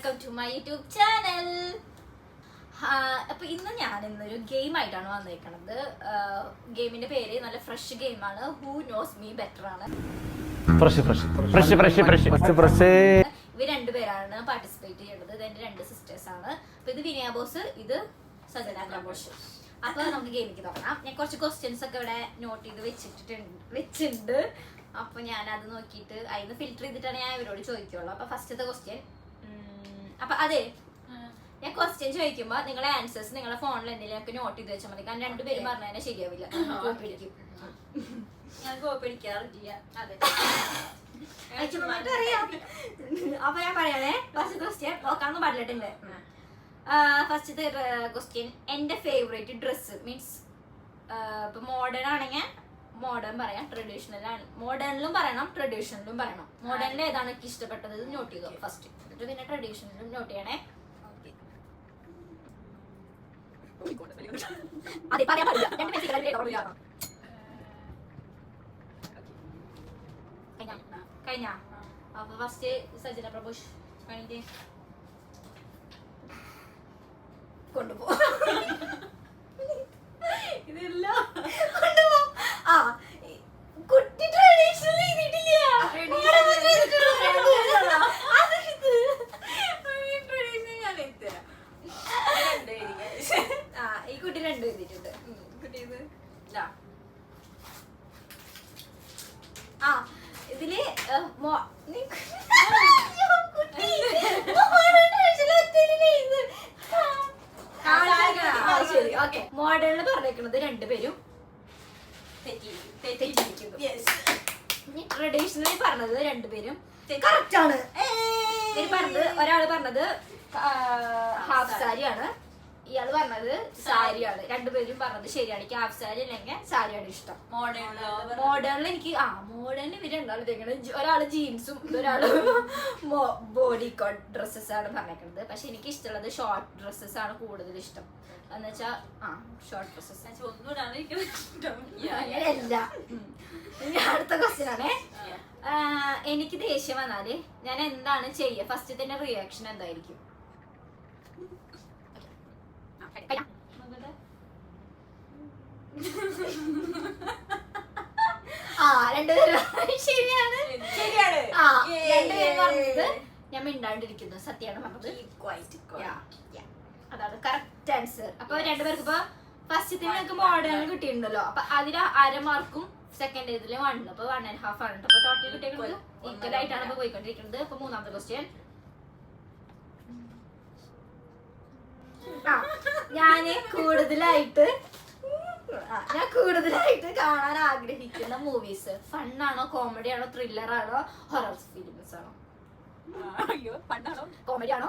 Welcome to my YouTube channel. അപ്പൊ ഇന്നൊരു game ആയിട്ടാണ് വന്നിരിക്കുന്നത്. ഗെയിമിന്റെ പേര് നല്ല ഫ്രഷ് ഗെയിമാണ്. ഹൂ നോസ് മീ ബെറ്റർ ആണ്. ഇവർ രണ്ടുപേരാണ് പാർട്ടിസിപ്പേറ്റ് ചെയ്യുന്നത്. ഇത് എന്റെ രണ്ട് സിസ്റ്റേഴ്സ് ആണ്. അപ്പൊ ഇത് വിനയ ബോസ്, ഇത് സജന പ്രമോഷ്. അപ്പൊ നമുക്ക് ഗെയിമിലേക്ക് തുടങ്ങാം. ഞാൻ കുറച്ച് ക്വസ്റ്റ്യൻസ് ഒക്കെ ഇവിടെ നോട്ട് ചെയ്ത് വെച്ചിട്ടുണ്ട്. അപ്പൊ ഞാൻ അത് നോക്കിയിട്ട് അതിന് ഫിൽറ്റർ ചെയ്തിട്ടാണ് ഞാൻ ഇവരോട് ചോദിക്കുള്ളൂ. അപ്പൊ ഫസ്റ്റത്തെ ക്വസ്റ്റ്യൻ, അപ്പൊ അതെ, ഞാൻ ക്വസ്റ്റ്യൻ ചോദിക്കുമ്പോ നിങ്ങളെ ആൻസേഴ്സ് നിങ്ങളുടെ ഫോണിൽ എന്തെങ്കിലും നോട്ട് ചെയ്ത് വെച്ചാൽ മതി. കാരണം രണ്ടുപേരും പറഞ്ഞാൽ തന്നെ ശരിയാവില്ല. കോപ്പിടിക്കും. ഞാൻ കോപ്പിടിക്കാറില്ല. അതെ, അറിയാം. അപ്പൊ ഞാൻ പറയാനേ, ഫസ്റ്റ് ക്വസ്റ്റ്യൻ നോക്കാന്ന് പറഞ്ഞിട്ടുണ്ട്. ഫസ്റ്റത്തെ ക്വസ്റ്റ്യൻ, എന്റെ ഫേവറേറ്റ് ഡ്രസ്സ് മീൻസ് ഇപ്പൊ മോഡേൺ ആണെങ്കിൽ മോഡേൺ പറയാം, ട്രഡീഷണൽ ആണ്. മോഡേണിലും പറയണം, ട്രഡീഷണലും പറയണം. മോഡേണിൽ ഏതാണ് എനിക്ക് ഇഷ്ടപ്പെട്ടത് നോട്ട് ചെയ്തോ ഫസ്റ്റ്, എന്നിട്ട് പിന്നെ ട്രഡീഷണലും നോട്ട് ചെയ്യണേ. അതെ, പറയാൻ പാടില്ല. കഴിഞ്ഞ അപ്പൊ ഫസ്റ്റ് സജന പ്രഭുഷ് കഴിഞ്ഞിട്ട് കൊണ്ടുപോ. ഇതല്ല കൊണ്ടുപോ. ആ കുട്ടി ട്രഡീഷണൽ ചെയ്തിട്ടില്ല. ഈ കുട്ടി രണ്ടും എഴുതിയിട്ടുണ്ട്. കുട്ടി ഇത് ആ ഇതില് മോഡേണില് പറഞ്ഞേക്കുന്നത് രണ്ടുപേരും തെറ്റിയിരിക്കുന്നു. ട്രഡീഷണലി പറഞ്ഞത് രണ്ടുപേരും കറക്റ്റ് ആണ്. ഒരാള് പറഞ്ഞത് ഹാഫ് സാരിയാണ്, ഇയാള് പറഞ്ഞത് സാരിയാണ്. രണ്ടുപേരും പറഞ്ഞത് ശരിയാണ്. എനിക്ക് ഹാഫ് സാരി അല്ലെങ്കിൽ സാരിയാണ് ഇഷ്ടം. മോഡേണിൽ എനിക്ക് മോഡേണിൽ ഇവര് രണ്ടാളും ഇതേക്കണം. ഒരാള് ജീൻസും ഒരാള് ബോഡി കോട്ട് ഡ്രസ്സസ് ആണ് പറഞ്ഞേക്കുന്നത്. പക്ഷെ എനിക്ക് ഇഷ്ടമുള്ളത് ഷോർട്ട് ഡ്രസ്സസ് ആണ് കൂടുതൽ ഇഷ്ടം. എന്ന് വെച്ചാ ഷോർട്ട് ഡ്രസ്സസ് അങ്ങനെയല്ല. അടുത്ത ക്വസ്റ്റ്യൻ ആണേ, എനിക്ക് ദേഷ്യം വന്നാല് ഞാൻ എന്താണ് ചെയ്യുക? ഫസ്റ്റ് തന്നെ റിയാക്ഷൻ എന്തായിരിക്കും? രണ്ടുപേരും ശരിയാണ്. രണ്ടുപേരും പറഞ്ഞത് ഞാൻ മിണ്ടാണ്ടിരിക്കുന്നു, സത്യമാണ് പറഞ്ഞത്. അതാണ് കറക്റ്റ് ആൻസർ. അപ്പൊ രണ്ടുപേർക്ക് ഇപ്പൊ ഫസ്റ്റ് നിങ്ങൾക്ക് മോഡേൺ കിട്ടിയിട്ടുണ്ടല്ലോ. അപ്പൊ അതിൽ 1/2 മാർക്കും സെക്കൻഡ് ഇതില് 1, അപ്പൊ 1.5 ആണ്. അപ്പൊ ടോട്ടൽ കിട്ടിയത് ഈക്വൽ ആയിട്ടാണ് ഇപ്പൊ പോയിക്കൊണ്ടിരിക്കുന്നത്. അപ്പൊ മൂന്നാമത്തെ ക്വസ്റ്റ്യൻ, ഞാൻ കൂടുതലായിട്ട് കാണാൻ ആഗ്രഹിക്കുന്ന മൂവീസ് ഫണ്ണാണോ, കോമഡി ആണോ, ത്രില്ലർ ആണോ, ഹൊറർ ഫിലിംസ് ആണോ? കോമഡി ആണോ?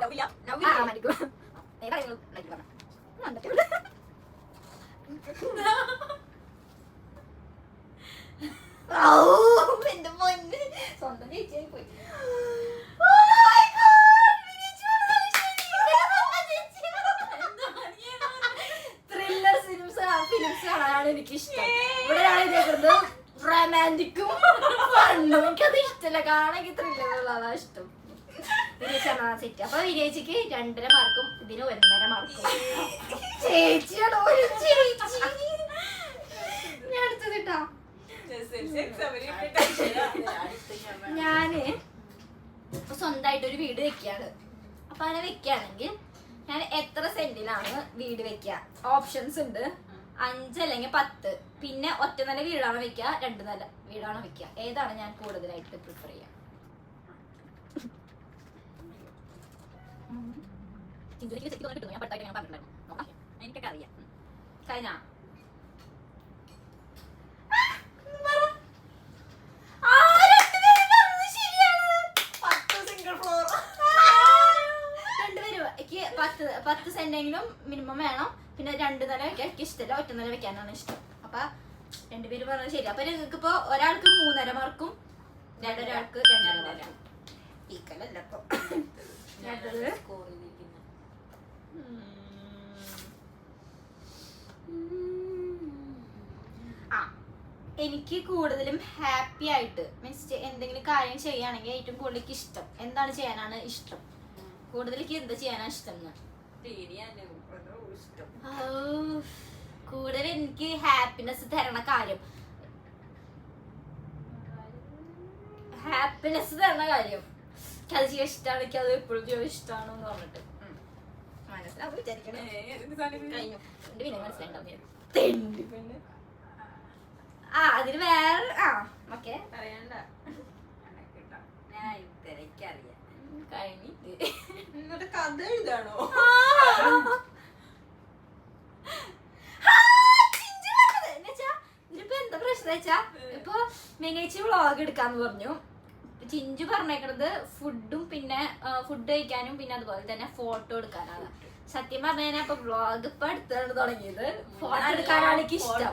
എന്റെ പൊന്ന്, സ്വന്തം ചേച്ചിയായി പോയി. ഫിലിംസ് കാണാനാണ് എനിക്കിഷ്ടം. ഇവിടെ ഒരാളെഴുതിയത് റൊമാൻറ്റിക്കും ഫണ്ണും. എനിക്കത് ഇഷ്ടമല്ല. കാണാൻ ത്രില്ലറുള്ളതാണ് ഇഷ്ടം. വിനയിച്ചാണ് സെറ്റ്. അപ്പൊ വിനയിച്ചിക്ക് 2.5 മാർക്കും ഇതിന് 1.5 മാർക്കും. ചേച്ചിയാണോ ഞാൻ അടുത്തത് കേട്ടാ. ഞാന് സ്വന്തമായിട്ടൊരു വീട് വെക്കാണ്. അപ്പൊ അങ്ങനെ വെക്കുകയാണെങ്കിൽ ഞാൻ എത്ര സെന്റിലാണ് വീട് വെക്കുക? ഓപ്ഷൻസ് ഉണ്ട്. 5 അല്ലെങ്കിൽ 10. പിന്നെ ഒറ്റ നില വീടാണോ വെക്കുക, 2 നില വീടാണോ വെക്കുക? ഏതാണ് ഞാൻ കൂടുതലായിട്ട് പ്രിഫർ ചെയ്യുക? എനിക്കൊക്കെ അറിയാം. കഴിഞ്ഞ എനിക്ക് 10 സെന്റെങ്കിലും മിനിമം വേണം. പിന്നെ 2 നില വെക്കാൻ എനിക്ക് ഇഷ്ടമല്ല, ഒറ്റ നില വെക്കാനാണ് ഇഷ്ടം. അപ്പൊ രണ്ടുപേരും പറഞ്ഞത് ശരി. അപ്പൊ നിങ്ങൾക്ക് ഇപ്പൊ ഒരാൾക്ക് 3.5 മാർക്കും ഒരാൾക്ക് 2.5 മാർക്കും. ഈക്വൽ അല്ല ഇപ്പൊ. എനിക്ക് കൂടുതലും ഹാപ്പി ആയിട്ട് മീൻസ് എന്തെങ്കിലും കാര്യം ചെയ്യുകയാണെങ്കിൽ ഏറ്റവും കൂടുതൽ ഇഷ്ടം എന്താണ് ചെയ്യാനാണ് ഇഷ്ടം? കൂടുതലേക്ക് എന്താ ചെയ്യാനാ ഇഷ്ടം? കൂടുതൽ എനിക്ക് ഹാപ്പിനെസ് തരണ കാര്യം അത് ചെയ്യാൻ ഇഷ്ടമാണ്. എനിക്ക് അത് എപ്പോഴും ചെയ്യാൻ ഇഷ്ടമാണെന്ന് പറഞ്ഞിട്ട് മനസ്സിലാവും വിചാരിക്കണം. അതിന് വേറെ ഓക്കെ പറയണ്ട. ഞാൻ എനിക്കറിയാം. കഴിഞ്ഞിട്ട് കഥ എഴുതാണോ? ഇതിപ്പോ എന്താ പ്രശ്നം വെച്ചാ, ഇപ്പൊ മിനിയേച്ചർ വ്ളോഗ് എടുക്കാന്ന് പറഞ്ഞു. ചിഞ്ചു പറഞ്ഞേക്കണത് ഫുഡും പിന്നെ ഫുഡ് കഴിക്കാനും പിന്നെ അതുപോലെ തന്നെ ഫോട്ടോ എടുക്കാനാണ്. സത്യം പറഞ്ഞാൽ ഇപ്പൊ വ്ളോഗ് ഇപ്പൊ അടുത്താണ് തുടങ്ങിയത്. ഫോട്ടോ എടുക്കാനാണ് എനിക്ക് ഇഷ്ടം.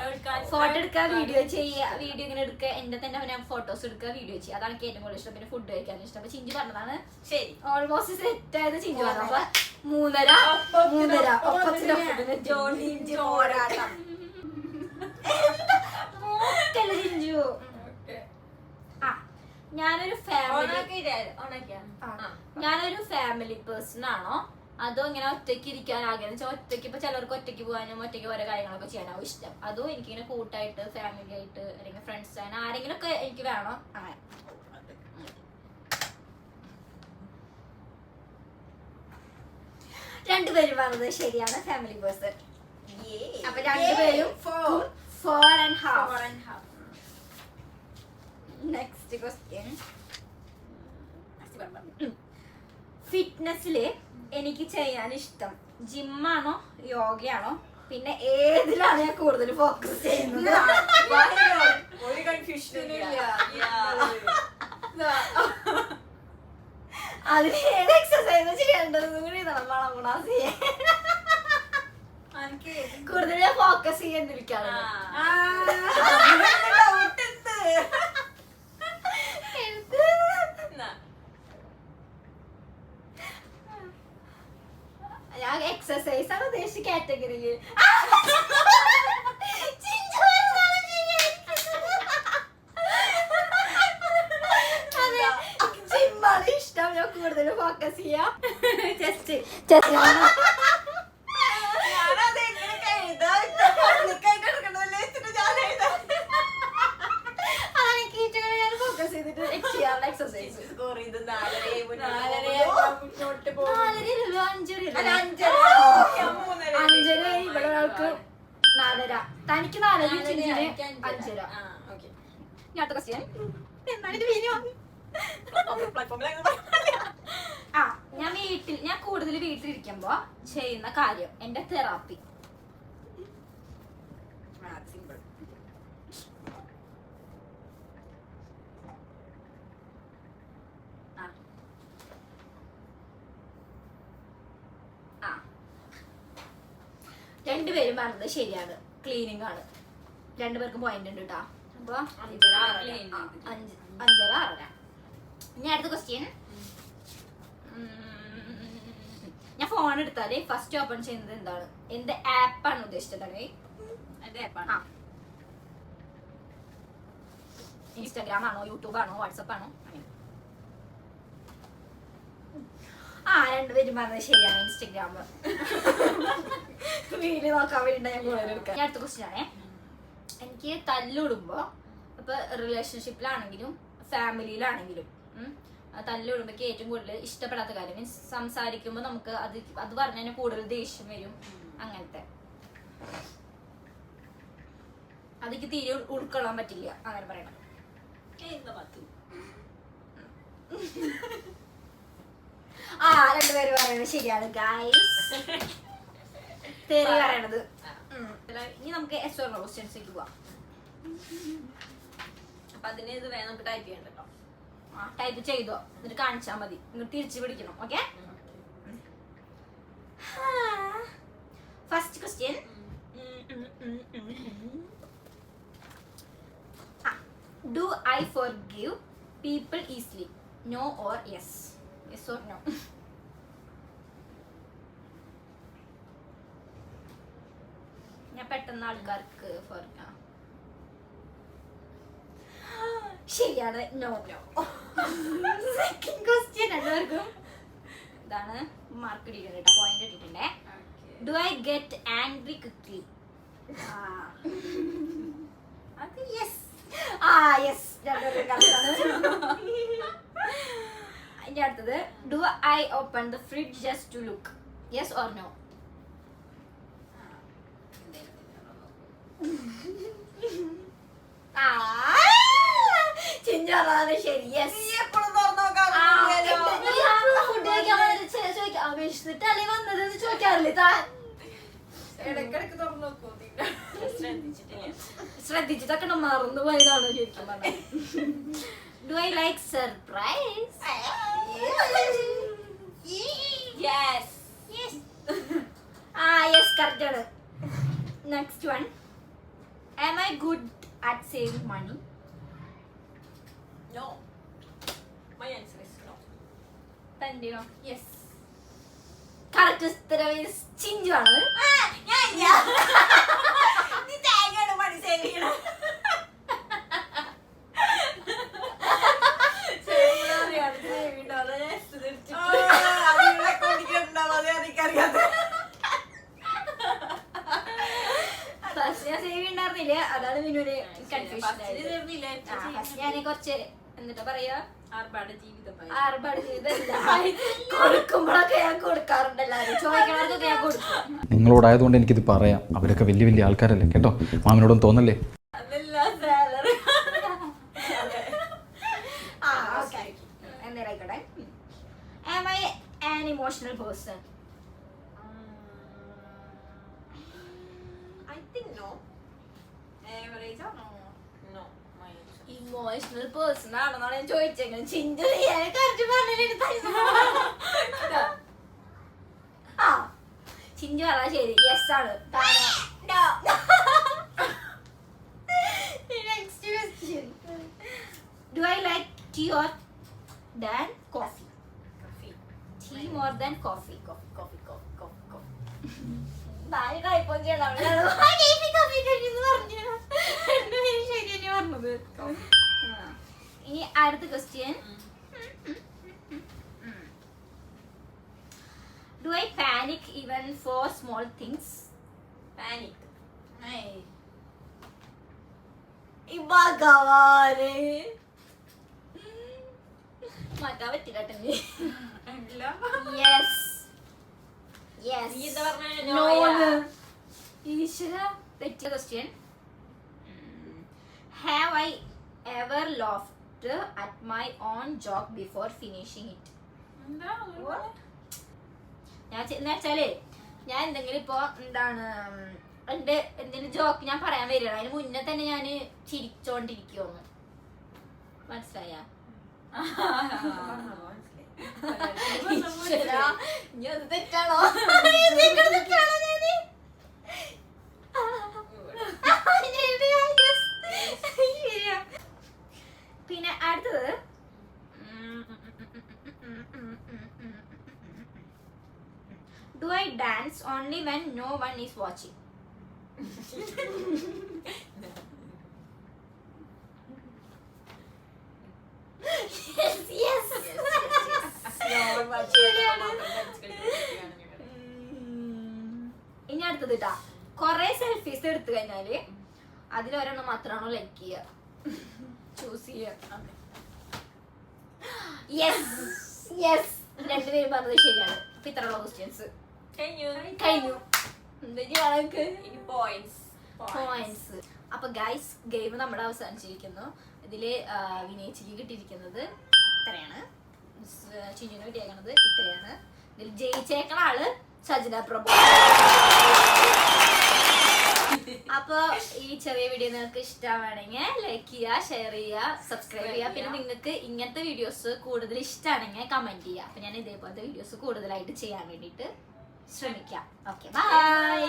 ഫോട്ടോ എടുക്കുക, വീഡിയോ ചെയ്യുക, വീഡിയോ ഇങ്ങനെ എടുക്കുക, എന്റെ തന്നെ ഞാൻ ഫോട്ടോസ് എടുക്കുക, വീഡിയോ ചെയ്യുക, അതാണ് എനിക്ക് ഏറ്റവും കൂടുതൽ ഇഷ്ടം. പിന്നെ ഫുഡ് കഴിക്കാനും ഇഷ്ടം. അപ്പൊ ചിഞ്ചു പറഞ്ഞതാണ് ശരി, ഓൾമോസ്റ്റ് സെറ്റ് ആയത് ചിഞ്ചു പറഞ്ഞു. അപ്പൊ 3:30 ചിഞ്ചു. ഞാനൊരു ഫാമിലി പേഴ്സൺ ആണോ അതോ ഇങ്ങനെ ഒറ്റയ്ക്ക് ഇരിക്കാൻ ആഗ്രഹം വെച്ചാൽ ഒറ്റയ്ക്ക് ഇപ്പൊ ചിലർക്ക് ഒറ്റയ്ക്ക് പോകാനും ഒറ്റയ്ക്ക് ഓരോ കാര്യങ്ങളൊക്കെ ചെയ്യാനാവും ഇഷ്ടം. അതോ എനിക്കിങ്ങനെ കൂട്ടായിട്ട് ഫാമിലി ആയിട്ട് അല്ലെങ്കിൽ ഫ്രണ്ട്സ് ആണ് ആരെങ്കിലും ഒക്കെ എനിക്ക് വേണം. അങ്ങനെ രണ്ടുപേരും പറഞ്ഞത് ശരിയാണ്, ഫാമിലി പേഴ്സൺ. അപ്പൊ രണ്ടുപേരും 4.5. Next question. ഫിറ്റ്നസ്സില് എനിക്ക് ചെയ്യാൻ ഇഷ്ടം ജിമ്മാണോ യോഗയാണോ, പിന്നെ ഏതിലാണ് ഞാൻ കൂടുതൽ ഫോക്കസ് ചെയ്യുന്നത്? ഒരു കൺഫ്യൂഷനും ഇല്ല. അതിന് ഏത് എക്സസൈസ് ചെയ്യേണ്ടത് കൂടി കൂടുതൽ ഞാൻ ഫോക്കസ് ചെയ്യാണ്ടിരിക്കാണ്. ഞാൻ എക്സസൈസ് ആണ് ഉദ്ദേശിച്ച കാറ്റഗറിയില്. ജിമ്മാണ് ഇഷ്ടം, ഞാൻ കൂടുതൽ ഫോക്കസ് ചെയ്യാം. ചെസ്റ്റ് ഫോക്കസ് ചെയ്തിട്ട് ചെയ്യാറുള്ള എക്സസൈസ്. 5:30 ഇവിടെ ഒരാൾക്ക് 4:30. തനിക്ക് 4:30, ചിഞ്ചിന് 5:30. ഞാൻ അടുത്ത ക്വസ്റ്റ്യൻ. ഞാൻ കൂടുതൽ വീട്ടിലിരിക്കുമ്പോ ചെയ്യുന്ന കാര്യം എന്റെ തെറാപ്പി. രണ്ടുപേരും പറഞ്ഞത് ശരിയാണ്, ക്ലീനിങ് ആണ്. രണ്ടുപേർക്കും പോയിന്റ് ഉണ്ട് കേട്ടോ. അപ്പൊ 5:30. ഇനി അടുത്ത ക്വസ്റ്റ്യൻ. ഞാൻ ഫോൺ എടുത്താല് ഫസ്റ്റ് ഓപ്പൺ ചെയ്യുന്നത് എന്താണ്? എന്റെ ആപ്പാണ് ഉദ്ദേശിച്ചത്. ഇൻസ്റ്റാഗ്രാം ആണോ, യൂട്യൂബ് ആണോ, വാട്സപ്പ് ആണോ? രണ്ടുപേരും പറഞ്ഞത് ശരിയാണ്, ഇൻസ്റ്റാഗ്രാം. വീഡിയോ നോക്കാൻ വേണ്ടി ഞാൻ കൂടുതൽ എടുക്കാം. ഞാൻ അടുത്ത ക്വസ്റ്റ്യൻ ആണേ. എനിക്ക് തല്ലിടുമ്പോ ഇപ്പൊ റിലേഷൻഷിപ്പിലാണെങ്കിലും ഫാമിലിയിലാണെങ്കിലും തല്ലിടുമ്പോ ഏറ്റവും കൂടുതൽ ഇഷ്ടപ്പെടാത്ത കാര്യം മീൻസ് സംസാരിക്കുമ്പോ നമുക്ക് അത് പറഞ്ഞാൽ കൂടുതൽ ദേഷ്യം വരും. അങ്ങനത്തെ അതെനിക്ക് തീരെ ഉൾക്കൊള്ളാൻ പറ്റില്ല. അങ്ങനെ പറയണം. രണ്ടുപേരും പറയുന്നത് ശരിയാണ് ഗൈസ്. തെറി പറയണത്. ഇനി നമുക്ക് എക്സ്ട്രാ ക്വസ്റ്റ്യൻസിലേക്ക് പോവാം. അപ്പൊ അതിന് ഇത് വേണം, നമുക്ക് ടൈപ്പ് ചെയ്യണ്ട കേട്ടോ. ടൈപ്പ് ചെയ്തോ, എന്നിട്ട് കാണിച്ചാൽ മതി. എന്നിട്ട് തിരിച്ചു പിടിക്കണം. Okay. First question. Do I forgive people easily? No or yes? Yes or no? ഞാൻ പെട്ടെന്ന് ആൾക്കാർക്ക് ശരിയാണ്, നോ നോ. Second question. എല്ലാവർക്കും ഇതാണ് മാർക്ക് ഇട്ടിട്ടുണ്ട് കേട്ടോ, പോയിന്റ് ഇട്ടിട്ടുണ്ടേ. Do I get angry quickly? അത് യെസ്. യെസ്. ഇനി അടുത്തത് do I open the fridge just to look? Yes or no? ചിഞ്ചാണ് ശരി. യെസ്. ഫുഡ് കഴിക്കാൻ വിശന്നിട്ടല്ലേ വന്നത് ചോദിക്കാറില്ലേ താൻ? ഇടയ്ക്കിടയ്ക്ക് തുറന്നു നോക്കൂ. ശ്രദ്ധിച്ചിട്ടില്ല. ശ്രദ്ധിച്ചിട്ടൊക്കെ മറന്നു പോയതാണ് ശരിക്കും പറഞ്ഞത്. Do I like surprise? Yes. Yes correct ആണ്. Next one, am I good at saving money? No. My answer is no. തന്നെയോ? യെസ്. കറക്റ്റ് ഉത്തരം ചിഞ്ചു ആണ്. നീ തേങ്ങയാണ് പണി സേവ് ചെയ്യണം. ഫസ്റ്റ് ഞാൻ സേവ് ഉണ്ടായിരുന്നില്ല, അതാണ് മിനുവിന് കൺഫ്യൂഷൻ. ഫസ്റ്റ് ഞാൻ കുറച്ച് എന്നിട്ട് പറയാ ആർഭാട ജീവിതമായി. ആർഭാട് ചെയ്തല്ല, കൊടുക്കുമ്പോഴൊക്കെ ഞാൻ കൊടുക്കാറുണ്ട്. എല്ലാവരും ചോദിക്കണവർക്കൊക്കെ ഞാൻ കൊടുക്കും. നിങ്ങളോടായതുകൊണ്ട് എനിക്കിത് പറയാം. അവരൊക്കെ വലിയ വലിയ ആൾക്കാരല്ലേ കേട്ടോ, മാമിനോടൊന്നും തോന്നല്ലേ. അതല്ല salary. എന്തായിക്കോട്ടെ. Am I an emotional person? I think no. Average or no? No. My answer. Emotional person ആണെന്നാണ് ഞാൻ ചോദിച്ചെങ്കിലും ചിഞ്ചു കറക്റ്റ് പറഞ്ഞിട്ട് ചിഞ്ചു പറഞ്ഞാ ശരി. യെസ് ആണ്. Next question, do I like tea or than coffee? Coffee. Tea more than coffee? Coffee coffee coffee coffee coffee. നാല് type ചെയ്യണം. ശരി പറഞ്ഞത്. ഇനി അടുത്ത question, do I panic even for small things? Panic. ഭഗവാനെ മാറ്റാൻ പറ്റില്ല. അല്ല. Yes yes. നീ എന്താ പറഞ്ഞേ? No. No. ഈശ്വര, തെറ്റിയ question. Have I ever laughed at my own joke before finishing it? എന്താ? ഞാൻ എന്നുവെച്ചാലേ ഞാൻ എന്തെങ്കിലും ഇപ്പൊ എന്താണ് എന്റെ എന്തെങ്കിലും ജോക്ക് ഞാൻ പറയാൻ വരികയാണ്, അതിന് മുന്നേ തന്നെ ഞാൻ ചിരിച്ചോണ്ടിരിക്കുവോന്ന്. മനസ്സിലായ? തെറ്റാണോ? പിന്നെ അടുത്തത്, do I dance only when no one is watching? ഇനി അടുത്തത് കേട്ടാ, കൊറേ സെൽഫീസ് എടുത്തു കഴിഞ്ഞാല് അതിലൊരെണ്ണം മാത്രമാണോ ലൈക്ക് ചെയ്യുക? ചൂസ് ചെയ്യുക. Yes yes. രണ്ടുപേരും പറഞ്ഞത് ശരിയാണ്. അപ്പൊ ഇത്രയുള്ള ക്വസ്റ്റ്യൻസ് കഴിഞ്ഞു. പോയിന്റ്സ്. അപ്പൊ ഗൈസ്, ഗെയിം നമ്മുടെ അവസാനിച്ചിരിക്കുന്നു. ഇതില് വിനയിച്ചിക്ക് കിട്ടിയിരിക്കുന്നത് ഇത്രയാണ്, ചിഞ്ഞിന് കിട്ടിയേക്കണത് ഇത്രയാണ്. ഇതിൽ ജയിച്ചേക്കണ ആള് സജന പ്രഭു. അപ്പൊ ഈ ചെറിയ വീഡിയോ നിങ്ങൾക്ക് ഇഷ്ടമാണെങ്കിൽ ലൈക്ക് ചെയ്യുക, ഷെയർ ചെയ്യുക, സബ്സ്ക്രൈബ് ചെയ്യുക. പിന്നെ നിങ്ങൾക്ക് ഇങ്ങനത്തെ വീഡിയോസ് കൂടുതൽ ഇഷ്ടമാണെങ്കിൽ കമന്റ് ചെയ്യുക. അപ്പൊ ഞാൻ ഇതേപോലത്തെ വീഡിയോസ് കൂടുതലായിട്ട് ചെയ്യാൻ വേണ്ടിയിട്ട് ശ്രമിക്കാം. Okay, by.